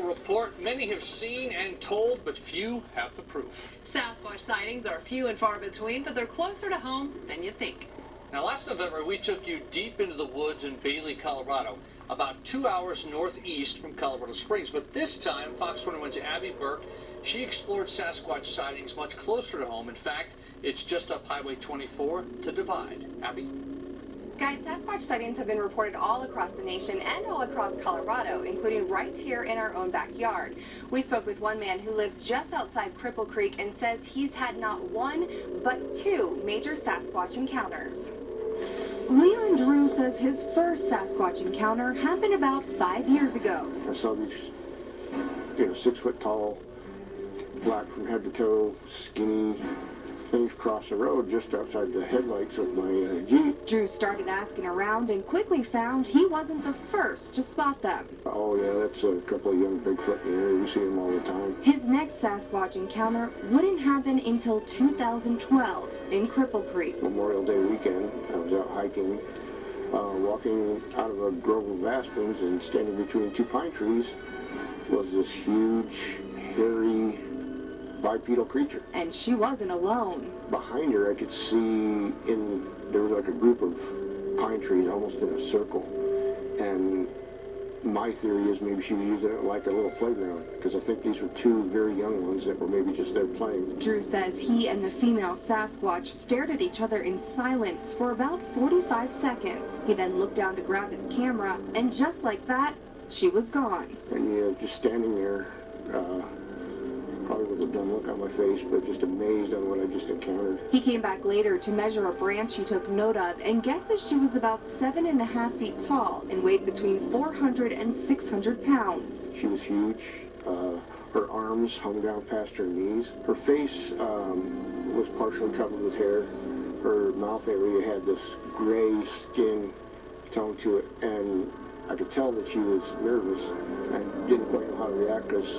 report many have seen and told, but few have the proof. Sasquatch sightings are few and far between, but they're closer to home than you think. Now, last November, we took you deep into the woods in Bailey, Colorado, about 2 hours northeast from Colorado Springs. But this time, Fox 21's Abby Burke, she explored Sasquatch sightings much closer to home. In fact, it's just up Highway 24 to Divide. Abby? Guys, Sasquatch sightings have been reported all across the nation and all across Colorado, including right here in our own backyard. We spoke with one man who lives just outside Cripple Creek and says he's had not one, but two major Sasquatch encounters. Leon Drew says his first Sasquatch encounter happened about 5 years ago. I saw these, 6 foot tall, black from head to toe, skinny things cross the road just outside the headlights of my Jeep. Drew started asking around and quickly found he wasn't the first to spot them. Oh yeah, that's a couple of young Bigfoot in the area. We see them all the time. His next Sasquatch encounter wouldn't happen until 2012 in Cripple Creek. Memorial Day weekend, I was out hiking, walking out of a grove of aspens, and standing between 2 pine trees was this huge, hairy, bipedal creature. And she wasn't alone. Behind her, I could see there was like a group of pine trees almost in a circle. And my theory is maybe she was using it like a little playground, because I think these were 2 very young ones that were maybe just there playing. Drew says he and the female Sasquatch stared at each other in silence for about 45 seconds. He then looked down to grab his camera, and just like that, she was gone. And just standing there, probably with a dumb look on my face, but just amazed on what I just encountered. He came back later to measure a branch he took note of and guesses she was about 7.5 feet tall and weighed between 400 and 600 pounds. She was huge. Her arms hung down past her knees. Her face was partially covered with hair. Her mouth area had this gray skin tone to it, and I could tell that she was nervous and didn't quite know how to react, because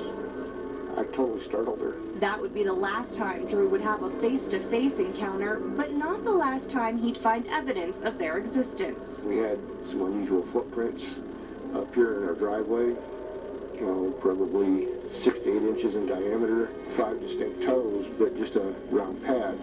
I totally startled her. That would be the last time Drew would have a face-to-face encounter, but not the last time he'd find evidence of their existence. We had some unusual footprints up here in our driveway, probably 6 to 8 inches in diameter, 5 distinct toes, but just a round pad.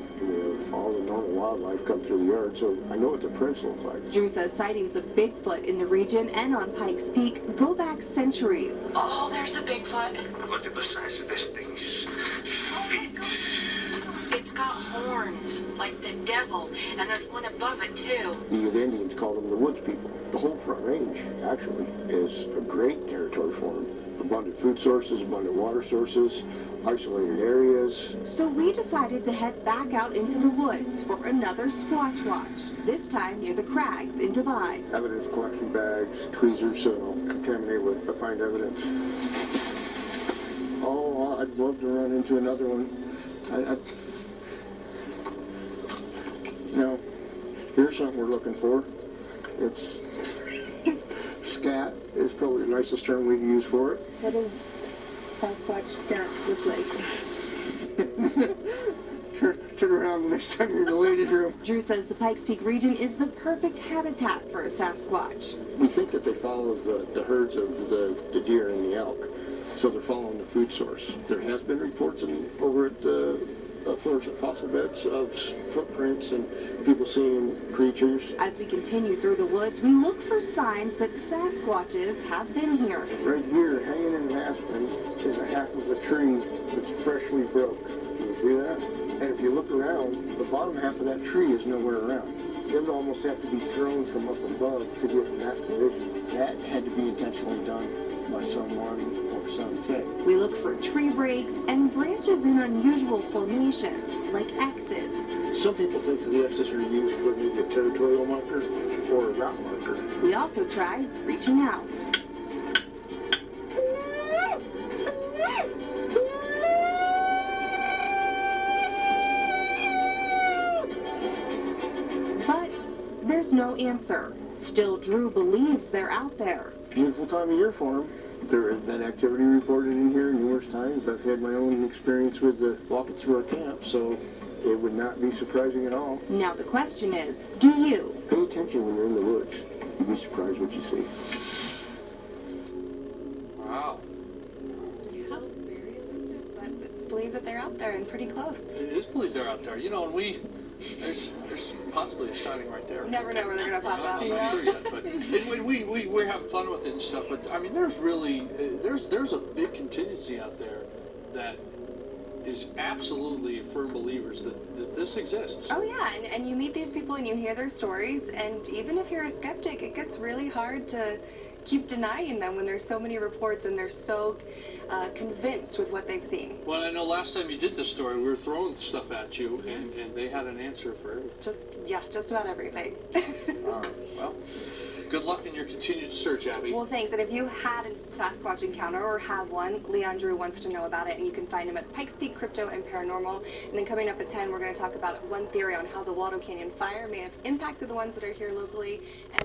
All the normal wildlife come through the yard, so I know what the prints look like. Drew says sightings of Bigfoot in the region and on Pikes Peak go back centuries. Oh, there's the Bigfoot. Look at the size of this thing's feet. It's got horns, like the devil, and there's one above it, too. The Indians call them the woods people. The whole Front Range, actually, is a great territory for them. Abundant food sources, abundant water sources, isolated areas. So we decided to head back out into the woods for another Squatch Watch, this time near the crags in Divide. Evidence collection bags, tweezers, so they'll contaminate with the find evidence. Oh, I'd love to run into another one. Now, here's something we're looking for. It's scat is probably the nicest term we can use for it. What does Sasquatch scat look like? Turn around the next time you're in the ladies' room. Drew says the Pikes Peak region is the perfect habitat for a Sasquatch. We think that they follow the herds of the deer and the elk, so they're following the food source. There has been reports over at the fluorescent fossil beds of footprints and people seeing creatures. As we continue through the woods, we look for signs that Sasquatches have been here. Right here, hanging in an aspen, is a half of a tree that's freshly broke. Can you see that? And if you look around, the bottom half of that tree is nowhere around. It would almost have to be thrown from up above to get in that position. That had to be intentionally done by someone or something. We look for tree breaks and branches in unusual formations, like X's. Some people think that the X's are used for maybe a territorial marker or a route marker. We also try reaching out. But there's no answer. Still, Drew believes they're out there. Beautiful time of year for them. There has been activity reported in here numerous times. I've had my own experience with the walking through our camp, so it would not be surprising at all. Now the question is, do you? Pay attention when you're in the woods. You'd be surprised what you see. Wow. that they're out there and pretty close. It is believed they're out there. You know, and there's possibly a sighting right there. You never know where they're going to pop up. I'm not sure yet, but and we're having fun with it and stuff. But I mean, there's really there's a big contingency out there that is absolutely firm believers that this exists. Oh yeah, and you meet these people and you hear their stories, and even if you're a skeptic, it gets really hard to keep denying them when there's so many reports and they're so convinced with what they've seen. Well, I know last time you did this story, we were throwing stuff at you, and they had an answer for everything. Just about everything. All right. Well, good luck in your continued search, Abby. Well, thanks. And if you had a Sasquatch encounter or have one, Leon Drew wants to know about it, and you can find him at Pikes Peak Crypto and Paranormal. And then coming up at 10, we're going to talk about one theory on how the Waldo Canyon fire may have impacted the ones that are here locally. And